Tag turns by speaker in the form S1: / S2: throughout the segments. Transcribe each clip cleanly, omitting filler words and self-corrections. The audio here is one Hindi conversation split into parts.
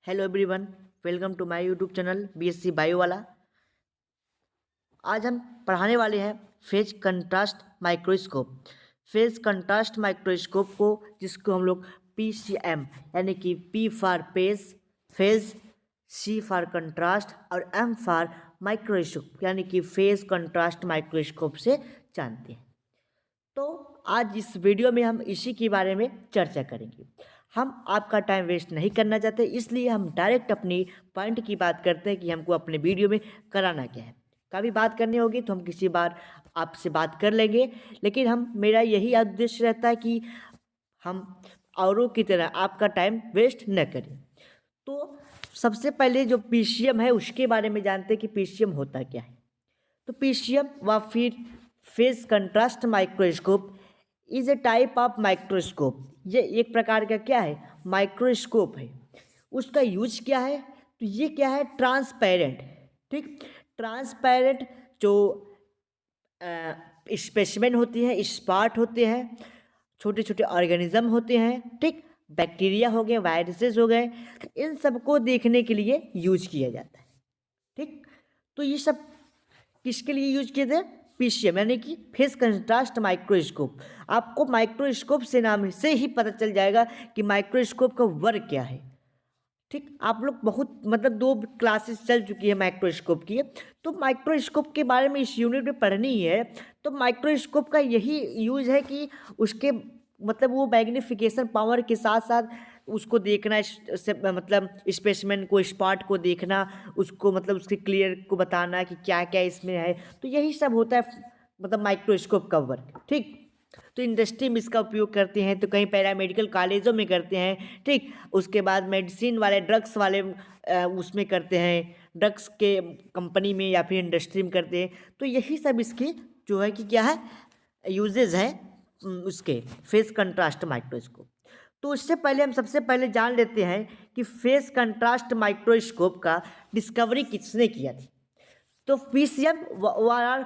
S1: Hello everyone, welcome to my YouTube channel BSc bio वाला। आज हम पढ़ाने वाले हैं phase contrast microscope. Phase contrast microscope को जिसको हम लोग पीसीएम यानी कि P for phase, C for contrast और एम फॉर माइक्रोस्कोप यानी कि फेज कंट्रास्ट माइक्रोस्कोप से जानते हैं। तो आज इस वीडियो में हम इसी के बारे में चर्चा करेंगे। हम आपका टाइम वेस्ट नहीं करना चाहते, इसलिए हम डायरेक्ट अपनी पॉइंट की बात करते हैं कि हमको अपने वीडियो में कराना क्या है। कभी बात करनी होगी तो हम किसी बार आपसे बात कर लेंगे, लेकिन मेरा यही उद्देश्य रहता है कि हम औरों की तरह आपका टाइम वेस्ट न करें। तो सबसे पहले जो पीसीएम है उसके बारे में जानते हैं कि पीसीएम होता क्या है। तो पीसीएम व फिर phase contrast microscope is a type of microscope. ये एक प्रकार का क्या है, माइक्रोस्कोप है। उसका यूज क्या है, तो ये क्या है, ट्रांसपेरेंट। ठीक, ट्रांसपेरेंट जो स्पेसिमेन होती है, स्पॉट होते हैं, छोटे छोटे ऑर्गेनिज्म होते हैं, ठीक, बैक्टीरिया हो गए, वायरसेस हो गए, इन सबको देखने के लिए यूज किया जाता है। ठीक, तो ये सब किसके लिए यूज किए थे, पीसीएम यानी कि फेस कंट्रास्ट माइक्रोस्कोप। आपको माइक्रोस्कोप से नाम से ही पता चल जाएगा कि माइक्रोस्कोप का वर्क क्या है। ठीक, आप लोग बहुत मतलब 2 क्लासेस चल चुकी है माइक्रोस्कोप की, तो माइक्रोस्कोप के बारे में इस यूनिट में पढ़नी ही है। तो माइक्रोस्कोप का यही यूज है कि उसके मतलब वो मैग्नीफिकेशन पावर के साथ साथ उसको देखना, मतलब स्पेसिमेन को, स्पॉट को देखना, उसको मतलब उसके क्लियर को बताना कि क्या क्या इसमें है। तो यही सब होता है मतलब माइक्रोस्कोप का वर्क। ठीक, तो इंडस्ट्री में इसका उपयोग करते हैं, तो कहीं पैरामेडिकल कॉलेजों में करते हैं। ठीक, उसके बाद मेडिसिन वाले, ड्रग्स वाले उसमें करते हैं, ड्रग्स के कंपनी में या फिर इंडस्ट्री में करते हैं। तो यही सब इसकी जो है कि क्या है, यूजेज हैं उसके फेस कंट्रास्ट माइक्रोस्कोप। तो उससे पहले हम सबसे पहले जान लेते हैं कि फेस कंट्रास्ट माइक्रोस्कोप का डिस्कवरी किसने किया थी। तो पीसीएम वाला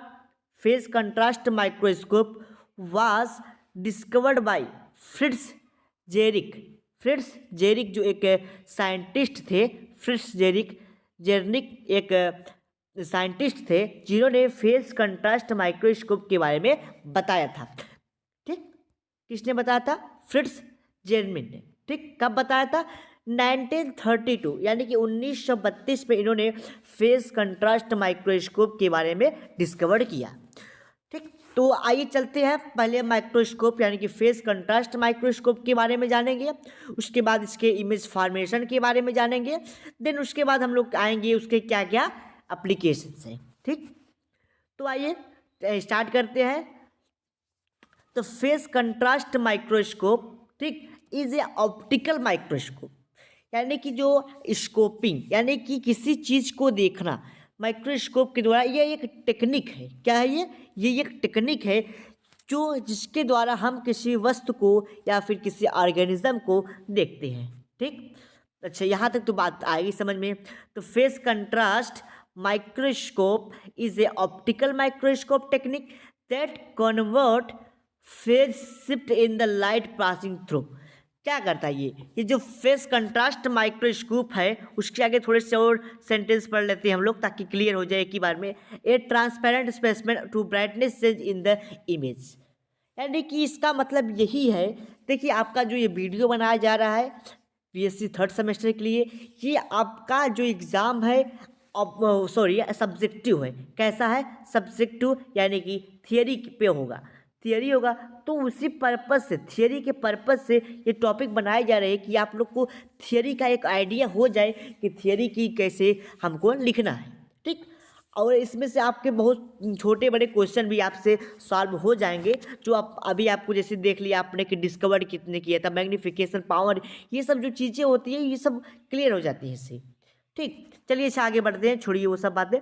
S1: phase contrast microscope was discovered by Fritz Zernike. Fritz Zernike जो एक साइंटिस्ट थे, फ्रिट्ज जेरनिक एक साइंटिस्ट थे जिन्होंने फेस कंट्रास्ट माइक्रोस्कोप के बारे में बताया था। ठीक, किसने बताया था, फ्रिट्ज जेरमिन ने। ठीक, कब बताया था, 1932 यानी कि 1932 में इन्होंने फेस कंट्रास्ट माइक्रोस्कोप के बारे में डिस्कवर किया। ठीक, तो आइए चलते हैं, पहले माइक्रोस्कोप यानी कि फेस कंट्रास्ट माइक्रोस्कोप के बारे में जानेंगे, उसके बाद इसके इमेज फॉर्मेशन के बारे में जानेंगे, देन उसके बाद हम लोग आएंगे उसके क्या क्या एप्लीकेशंस हैं। ठीक, तो आइए स्टार्ट करते हैं। तो फेस कंट्रास्ट माइक्रोस्कोप, ठीक, इज ए ऑप्टिकल माइक्रोस्कोप यानी कि जो स्कोपिंग यानी कि किसी चीज को देखना माइक्रोस्कोप के द्वारा, ये एक टेक्निक है। क्या है ये एक टेक्निक है जो जिसके द्वारा हम किसी वस्तु को या फिर किसी ऑर्गेनिज्म को देखते हैं। ठीक, अच्छा, यहाँ तक तो बात आएगी समझ में। तो face contrast microscope is a optical microscope technique that convert phase shift in the light passing through. क्या करता है ये जो फेस कंट्रास्ट माइक्रोस्कोप है, उसके आगे थोड़े से और सेंटेंस पढ़ लेते हैं हम लोग ताकि क्लियर हो जाए एक ही बार में। A transparent specimen to brightness change in the image, यानी कि इसका मतलब यही है। देखिए, आपका जो ये वीडियो बनाया जा रहा है बीएससी थर्ड सेमेस्टर के लिए, ये आपका जो एग्ज़ाम है, अब सॉरी सब्जेक्टिव है। कैसा है, सब्जेक्टिव यानी कि थियरी पे होगा, थियरी होगा। तो उसी पर्पज़ से, थियरी के पर्पज़ से ये टॉपिक बनाए जा रहे हैं कि आप लोग को थियरी का एक आइडिया हो जाए कि थियरी की कैसे हमको लिखना है। ठीक, और इसमें से आपके बहुत छोटे बड़े क्वेश्चन भी आपसे सॉल्व हो जाएंगे, जो आप अभी आपको जैसे देख लिया आपने कि डिस्कवर कितने किया था, मैग्नीफिकेशन पावर, ये सब जो चीज़ें होती हैं ये सब क्लियर हो जाती हैं इससे। ठीक, चलिए अच्छा आगे बढ़ते हैं, छोड़िए वो सब बातें।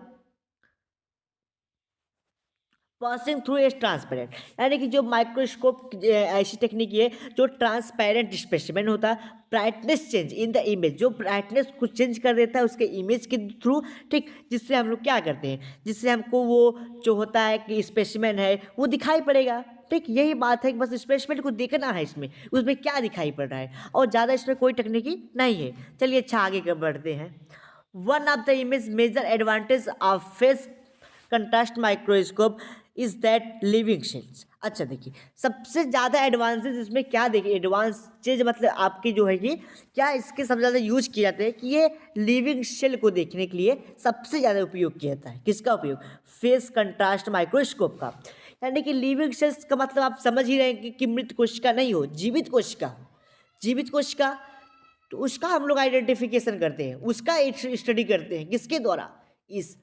S1: पासिंग थ्रू ए ट्रांसपेरेंट, यानी कि जो माइक्रोस्कोप ऐसी टेक्निक है जो ट्रांसपेरेंट स्पेसिमेन होता है, brightness change in the image, जो ब्राइटनेस को चेंज कर देता है उसके इमेज के थ्रू, ठीक, जिससे हम लोग क्या करते हैं, जिससे हमको वो जो होता है कि स्पेसिमेन है वो दिखाई पड़ेगा। ठीक, यही बात है कि बस स्पेसिमेन को देखना है, इसमें उसमें क्या दिखाई पड़ रहा है, और ज़्यादा इसमें कोई तकनीकी नहीं है। चलिए अच्छा आगे बढ़ते हैं। One of the image major advantage of phase contrast microscope is that living cells. अच्छा देखिए, सबसे ज़्यादा एडवांसेस इसमें क्या देखिए, एडवांसेज मतलब आपकी जो है कि क्या इसके सबसे ज़्यादा यूज किए जाते हैं कि ये लिविंग सेल को देखने के लिए सबसे ज़्यादा उपयोग किया जाता है। किसका उपयोग? फेस कंट्रास्ट माइक्रोस्कोप का। यानी कि लिविंग सेल्स का मतलब आप समझ ही रहे हैं कि मृत कोशिका नहीं हो, जीवित कोशिका। जीवित कोशिका तो उसका हम लोग आइडेंटिफिकेशन करते हैं, उसका स्टडी करते हैं, किसके द्वारा? इस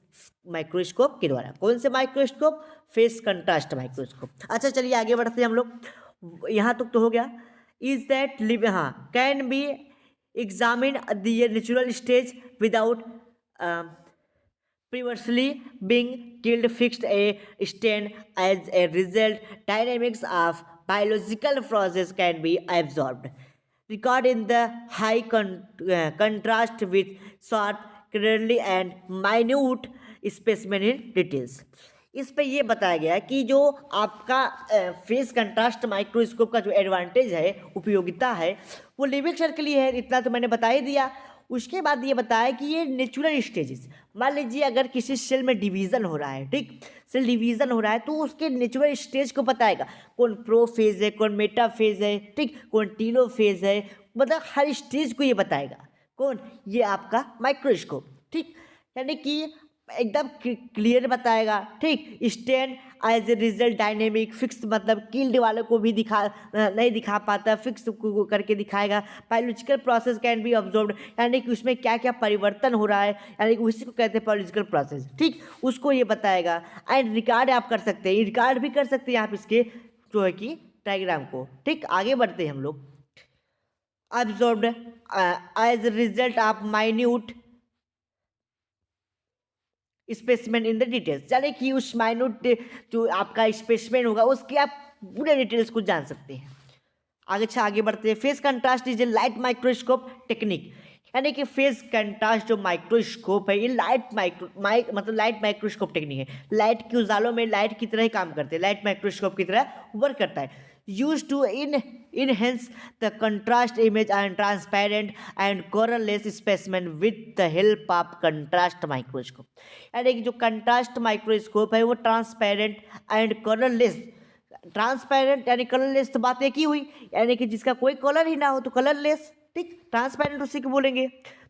S1: माइक्रोस्कोप के द्वारा। कौन से माइक्रोस्कोप? Face contrast microscope. अच्छा चलिए आगे बढ़ते हैं हम लोग, यहाँ तक तो हो गया। इज दैट लिव, हाँ, can be examine the natural stage without previously being killed, fixed a stand. As a result, dynamics of biological process can be absorbed, record in the high contrast with short, clearly and minute specimen in details. इस पे ये बताया गया है कि जो आपका फेस कंट्रास्ट माइक्रोस्कोप का जो एडवांटेज है, उपयोगिता है, वो लिविंग सेल के लिए है, इतना तो मैंने बता ही दिया। उसके बाद ये बताया कि ये नेचुरल स्टेजेस, मान लीजिए अगर किसी सेल में डिवीज़न हो रहा है, ठीक, सेल डिवीज़न हो रहा है तो उसके नेचुरल स्टेज को बताएगा, कौन प्रो फेज है, कौन मेटा फेज है, ठीक, कौन टीलो फेज है, मतलब हर स्टेज को ये बताएगा। कौन? ये आपका माइक्रोस्कोप। ठीक, यानी कि एकदम क्लियर बताएगा। ठीक, stand as a result dynamic, fix मतलब किल्ड वालों को भी नहीं दिखा पाता, फिक्स को करके दिखाएगा। Biological process can be observed, यानी कि उसमें क्या क्या परिवर्तन हो रहा है, यानी कि उसी को कहते हैं बायोलॉजिकल प्रोसेस। ठीक, उसको ये बताएगा। एंड रिकॉर्ड आप कर सकते हैं, रिकॉर्ड भी कर सकते हैं आप इसके जो है कि डायग्राम को। ठीक, आगे बढ़ते हैं हम लोग। Observed as result of minute specimen in the details, यानी कि उस माइन्यूट जो आपका स्पेसिमेन होगा उसकी आप पूरे डिटेल्स को जान सकते हैं। आगे बढ़ते हैं। Face contrast is a light microscope technique, यानी कि फेस कंट्रास्ट जो माइक्रोस्कोप है ये मतलब लाइट माइक्रोस्कोप टेक्निक है। लाइट के उजालों में लाइट की तरह ही काम करते हैं, लाइट माइक्रोस्कोप की तरह वर्क करता है। Use to enhance the contrast image and transparent and colorless specimen with the help of contrast microscope, यानी कि जो कंट्रास्ट माइक्रोस्कोप है वो ट्रांसपेरेंट एंड कलरलेस, ट्रांसपेरेंट यानी कलरलेस तो बात एक ही हुई, यानी कि जिसका कोई कलर ही ना हो तो कलरलेस। ठीक, ट्रांसपेरेंट उसी को बोलेंगे।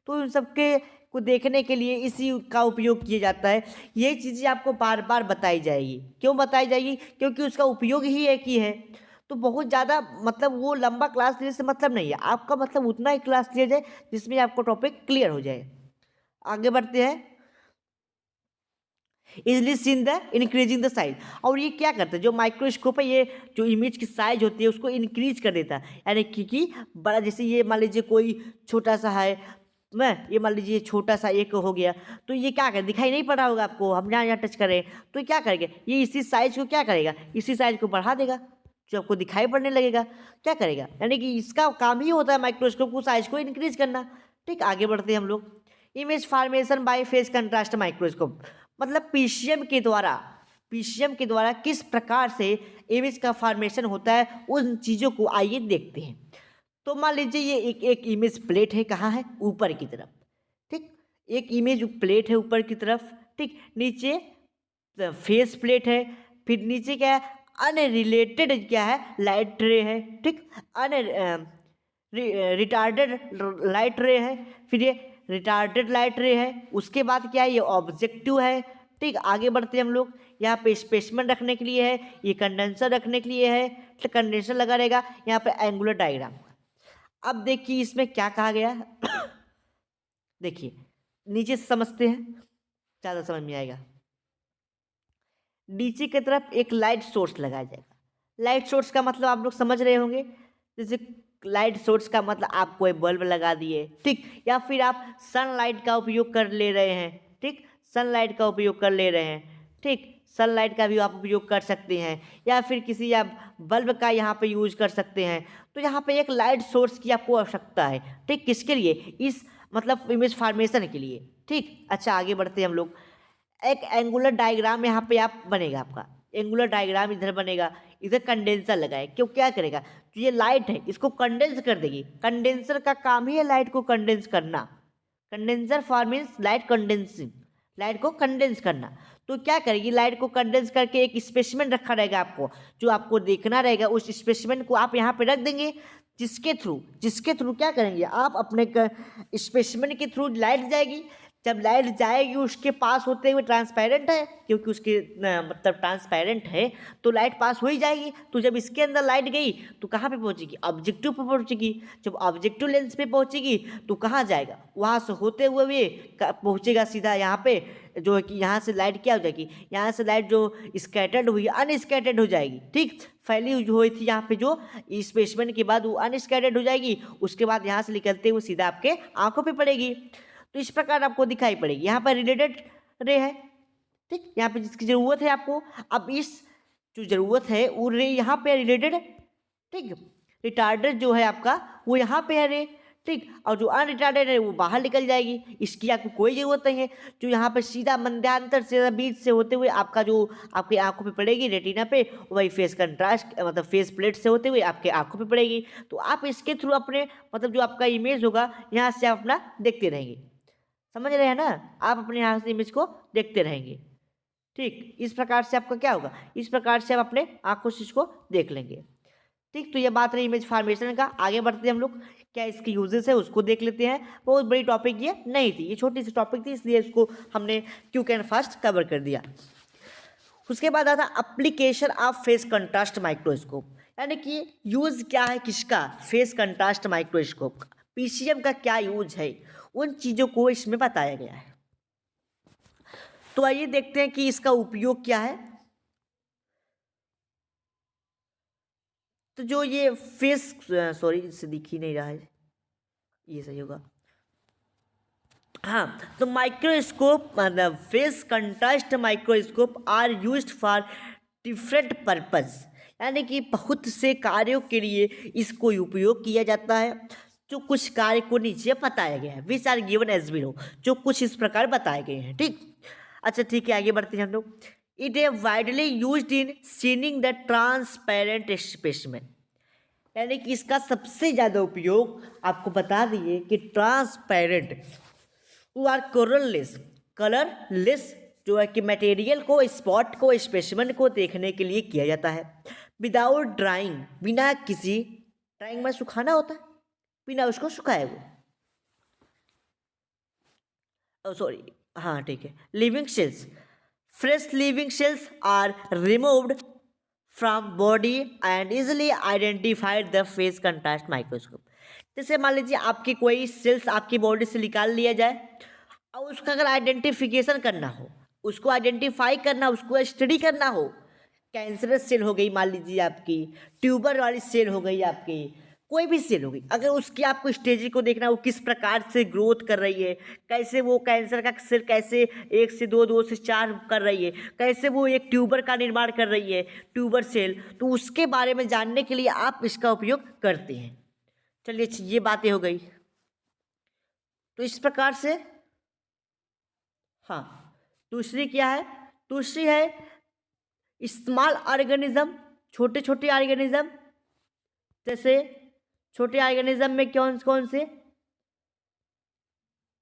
S1: तो इन सबके को देखने के लिए इसी का उपयोग किया जाता है। ये चीज़ें आपको बार बार बताई जाएगी। क्यों बताई जाएगी? क्योंकि उसका उपयोग ही एक ही है। तो बहुत ज़्यादा मतलब वो लंबा क्लास लेने से मतलब नहीं है, आपका मतलब उतना ही क्लास लिया जाए जिसमें आपको टॉपिक क्लियर हो जाए। आगे बढ़ते हैं। Easily seen the increasing the size, और ये क्या करता है, जो माइक्रोस्कोप है ये जो इमेज की साइज होती है उसको इंक्रीज कर देता है, यानी कि बड़ा, जैसे ये मान लीजिए कोई छोटा सा है, मैं ये मान लीजिए छोटा सा एक हो गया, तो ये क्या करे, दिखाई नहीं पड़ रहा होगा आपको, हम यहाँ टच करें तो क्या करेंगे, ये इसी साइज को क्या करेगा, इसी साइज को बढ़ा देगा, जो आपको दिखाई पड़ने लगेगा। क्या करेगा, यानी कि इसका काम ही होता है माइक्रोस्कोप को साइज को इंक्रीज करना। ठीक, आगे बढ़ते हैं हम लोग। Image formation by phase contrast microscope, मतलब पीसीएम के द्वारा किस प्रकार से इमेज का फॉर्मेशन होता है उन चीज़ों को आइए देखते हैं। तो मान लीजिए ये एक इमेज प्लेट है, कहाँ है, ऊपर की तरफ। ठीक, एक इमेज प्लेट है ऊपर की तरफ। ठीक, नीचे फेस प्लेट है, फिर नीचे क्या है, अनरिलेटेड क्या है, लाइट रे है। ठीक, रिटार्डेड लाइट रे है, फिर ये रिटार्डेड लाइट रे है। उसके बाद क्या है, ये ऑब्जेक्टिव है। ठीक, आगे बढ़ते हैं हम लोग। यहाँ पे स्पेसिमेन रखने के लिए है, ये कंडेंसर रखने के लिए है, तो कंडेंसर लगा रहेगा। यहाँ पे एंगुलर डायग्राम। अब देखिए इसमें क्या कहा गया देखिए नीचे से समझते हैं, ज़्यादा समझ में आएगा। नीचे की तरफ एक लाइट सोर्स लगाया जाएगा। लाइट सोर्स का मतलब आप लोग समझ रहे होंगे, जैसे लाइट सोर्स का मतलब आप कोई बल्ब लगा दिए, ठीक, या फिर आप सनलाइट का उपयोग कर ले रहे हैं। ठीक, सनलाइट का उपयोग कर ले रहे हैं। ठीक, सनलाइट का भी आप उपयोग कर सकते हैं, या फिर किसी आप बल्ब का यहाँ पे यूज कर सकते हैं। तो यहाँ पे एक लाइट सोर्स की आपको आवश्यकता है, ठीक, किसके लिए, इस मतलब इमेज फॉर्मेशन के लिए, ठीक। अच्छा आगे बढ़ते हैं हम लोग। एक एंगुलर डायग्राम यहाँ पे आप बनेगा आपका, एंगुलर डायग्राम इधर बनेगा, इधर कंडेंसर लगा है, क्यों क्या करेगा, जो ये लाइट है इसको कंडेंस कर देगी। कंडेंसर का काम ही है लाइट को कंडेंस करना। Condenser for means light condensing, light को कंडेंस करना। तो क्या करेगी, लाइट को कंडेंस करके एक स्पेसिमेन रखा रहेगा आपको, जो आपको देखना रहेगा, उस स्पेसिमेन को आप यहाँ पे रख देंगे, जिसके थ्रू क्या करेंगे आप अपने स्पेसिमेन के थ्रू लाइट जाएगी। जब लाइट जाएगी उसके पास होते हुए ट्रांसपेरेंट है, क्योंकि उसके मतलब ट्रांसपेरेंट है तो लाइट पास हो ही जाएगी। तो जब इसके अंदर लाइट गई तो कहाँ पे पहुँचेगी, ऑब्जेक्टिव पे पहुँचेगी। जब ऑब्जेक्टिव लेंस पे पहुँचेगी तो कहाँ जाएगा, वहाँ से होते हुए भी पहुँचेगा सीधा यहाँ पे, जो है कि यहाँ से लाइट क्या हो जाएगी, यहाँ से लाइट जो स्कैटर्ड हुई अनस्कैटर्ड हो जाएगी, ठीक। फैली हुई थी यहाँ पे जो स्पेसमेन के बाद वो अनस्कैटर्ड हो जाएगी, उसके बाद यहाँ से निकलते हुए सीधा आपके आंखों पे पड़ेगी। तो इस प्रकार आपको दिखाई पड़ेगी। यहाँ पर रिलेटेड रे है, ठीक, यहाँ पे जिसकी ज़रूरत है आपको, अब इस जो ज़रूरत है वो रे यहाँ पे रिलेटेड है, ठीक। रिटार्डेड जो है आपका वो यहाँ पे है रे, ठीक, और जो अनरिटार्डेड है वो बाहर निकल जाएगी, इसकी आपको कोई ज़रूरत नहीं है। जो यहाँ पे सीधा मध्यांतर से बीच से होते हुए आपका जो आपकी आंखों पे पड़ेगी रेटिना पे, वही फेस कंट्रास्ट मतलब फेस प्लेट से होते हुए आपके आंखों पे पड़ेगी। तो आप इसके थ्रू अपने मतलब जो आपका इमेज होगा यहाँ से आप अपना देखते रहेंगे, समझ रहे हैं ना, आप अपने यहाँ से इमेज को देखते रहेंगे, ठीक। इस प्रकार से आपका क्या होगा, इस प्रकार से आप अपने आंखों से इसको देख लेंगे, ठीक। तो ये बात रही इमेज फॉर्मेशन का। आगे बढ़ते हैं हम लोग, क्या इसके यूजेस है उसको देख लेते हैं। बहुत बड़ी टॉपिक ये नहीं थी, ये छोटी सी टॉपिक थी, इसलिए इसको हमने क्विक एंड फास्ट कवर कर दिया। उसके बाद आता application of phase contrast microscope, यानी कि यूज क्या है किसका, फेस कंट्रास्ट माइक्रोस्कोप का, पीसीएम का क्या यूज है, उन चीज़ों को इसमें बताया गया है। तो आइए देखते हैं कि इसका उपयोग क्या है। तो जो ये फेस सॉरी इससे दिख ही नहीं रहा है, ये सही होगा, हाँ। तो माइक्रोस्कोप मतलब phase contrast microscope are used for different purpose, यानी कि बहुत से कार्यों के लिए इसको उपयोग किया जाता है। जो कुछ कार्य को नीचे बताया गया है, which are given as below, जो कुछ इस प्रकार बताए गए हैं, ठीक। अच्छा ठीक है आगे बढ़ते हैं हम लोग। It a widely used in seeing the transparent specimen, यानी कि इसका सबसे ज़्यादा उपयोग आपको बता दिए कि ट्रांसपेरेंट आर कलरलेस जो है कि मटेरियल को स्पॉट को स्पेसिमेन को देखने के लिए किया जाता है। विदाउट ड्राइंग, बिना किसी ड्राइंग में सुखाना होता है, बिना उसको सुखाए वो सॉरी हाँ ठीक है। Living cells, fresh living cells are removed from body and easily identified the phase contrast microscope. जैसे मान लीजिए आपकी कोई सेल्स आपकी बॉडी से निकाल लिया जाए और उसका अगर आइडेंटिफिकेशन करना हो, उसको आइडेंटिफाई करना, उसको स्टडी करना हो, कैंसरस सेल हो गई मान लीजिए आपकी, ट्यूबर वाली सेल हो गई आपकी, कोई भी सेल हो गई, अगर उसकी आपको स्टेज को देखना, वो किस प्रकार से ग्रोथ कर रही है, कैसे वो कैंसर का सेल कैसे 1 से 2, 2 से 4 कर रही है, कैसे वो एक ट्यूबर का निर्माण कर रही है, ट्यूबर सेल, तो उसके बारे में जानने के लिए आप इसका उपयोग करते हैं। चलिए ये बातें हो गई। तो इस प्रकार से हाँ, दूसरी क्या है, दूसरी है स्मॉल ऑर्गेनिज्म, छोटे छोटे ऑर्गेनिज्म। जैसे छोटे ऑर्गेनिज्म में कौन कौन से,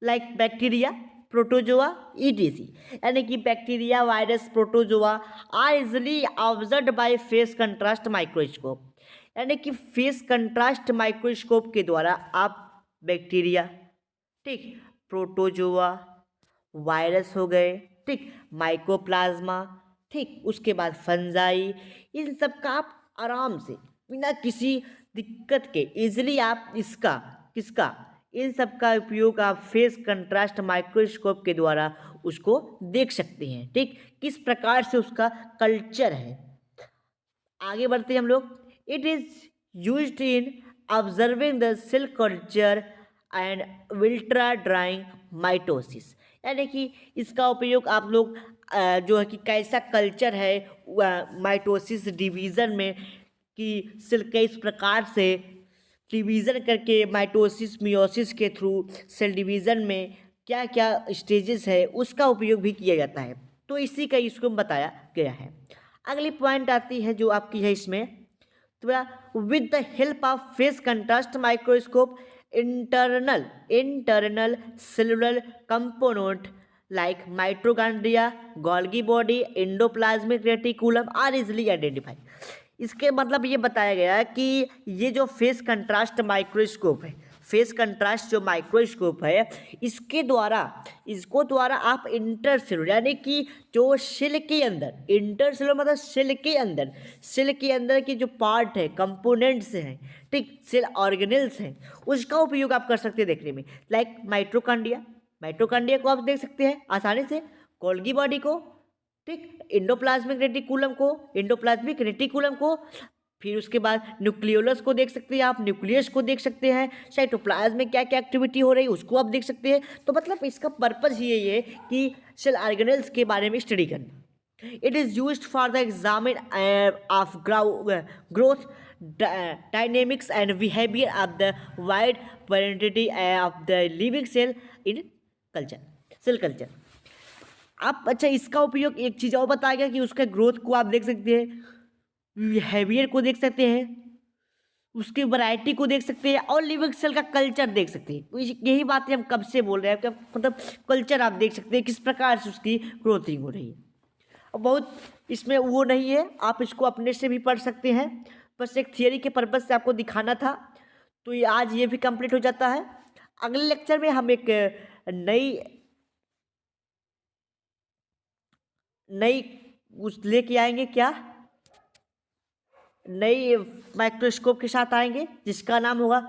S1: लाइक बैक्टीरिया, प्रोटोजोआ, ईटीसी, यानी कि bacteria, virus, protozoa are easily observed by phase contrast microscope, यानी कि फेस कंट्रास्ट माइक्रोस्कोप के द्वारा आप बैक्टीरिया, ठीक, प्रोटोजोआ, वायरस हो गए, ठीक, माइकोप्लाज्मा, ठीक, उसके बाद फंजाई, इन सब का आप आराम से बिना किसी दिक्कत के इजीली आप इसका किसका इन सब का उपयोग आप फेस कंट्रास्ट माइक्रोस्कोप के द्वारा उसको देख सकते हैं, ठीक, किस प्रकार से उसका कल्चर है। आगे बढ़ते हैं हम लोग। It is used in observing the cell culture and विल्ट्रा ड्राइंग माइटोसिस, यानी कि इसका उपयोग आप लोग जो है कि कैसा कल्चर है माइटोसिस डिवीज़न में, कि सेल किस प्रकार से डिवीज़न करके माइटोसिस मियोसिस के थ्रू सेल डिवीज़न में क्या क्या स्टेजेस है उसका उपयोग भी किया जाता है। तो इसी का इसको बताया गया है। अगली पॉइंट आती है जो आपकी है इसमें, तो with the help of phase contrast microscope internal cellular component like mitochondria, Golgi body, endoplasmic reticulum are easily identify. इसके मतलब ये बताया गया है कि ये जो फेस कंट्रास्ट माइक्रोस्कोप है, फेस कंट्रास्ट जो माइक्रोस्कोप है, इसको द्वारा आप इंटरसेलुलर यानी कि जो सेल के अंदर, इंटरसेलुलर मतलब सेल के अंदर की जो पार्ट है, कंपोनेंट्स हैं, ठीक, सेल ऑर्गेनेल्स हैं, उसका उपयोग आप कर सकते हैं देखने में। लाइक माइटोकॉन्ड्रिया को आप देख सकते हैं आसानी से, गोल्गी बॉडी को, ठीक, एंडोप्लाज्मिक रेटिकुलम को, फिर उसके बाद न्यूक्लियोलस को देख सकते हैं आप, न्यूक्लियस को देख सकते हैं, साइटोप्लाज्म में क्या क्या एक्टिविटी हो रही है उसको आप देख सकते हैं। तो मतलब इसका पर्पज़ ये है कि सेल ऑर्गेनेल्स के बारे में स्टडी करना। It is used for the examine of growth dynamics and behaviour of the wide variety of the living cell in cell culture. आप अच्छा इसका उपयोग एक चीज़ और बताया गया कि उसका ग्रोथ को आप देख सकते हैं, बिहेवियर को देख सकते हैं, उसकी वैरायटी को देख सकते हैं और लिविंग सेल का कल्चर देख सकते हैं। तो यही बातें हम कब से बोल रहे हैं, मतलब कल्चर आप देख सकते हैं किस प्रकार से उसकी ग्रोथिंग हो रही है। और बहुत इसमें वो नहीं है, आप इसको अपने से भी पढ़ सकते हैं, बस एक थियरी के पर्पज़ से आपको दिखाना था। तो ये आज ये भी कंप्लीट हो जाता है। अगले लेक्चर में हम एक नई उस लेके आएंगे, क्या नई माइक्रोस्कोप के साथ आएंगे जिसका नाम होगा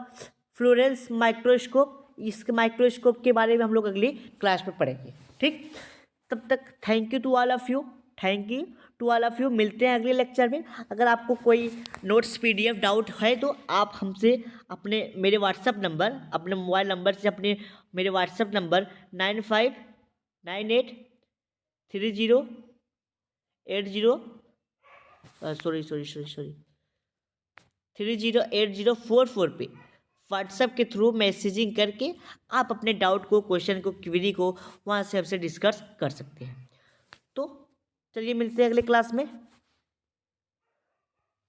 S1: फ्लोरेंस माइक्रोस्कोप। इस माइक्रोस्कोप के बारे में हम लोग अगली क्लास में पढ़ेंगे, ठीक। तब तक thank you to all of you, मिलते हैं अगले लेक्चर में। अगर आपको कोई नोट्स PDF डाउट है तो आप हमसे मेरे व्हाट्सअप नंबर, अपने मोबाइल नंबर से मेरे व्हाट्सअप नंबर 3080 पे व्हाट्सएप के थ्रू मैसेजिंग करके आप अपने डाउट को, क्वेश्चन को, क्वेरी को वहाँ से हमसे डिस्कस कर सकते हैं। तो चलिए मिलते हैं अगले क्लास में।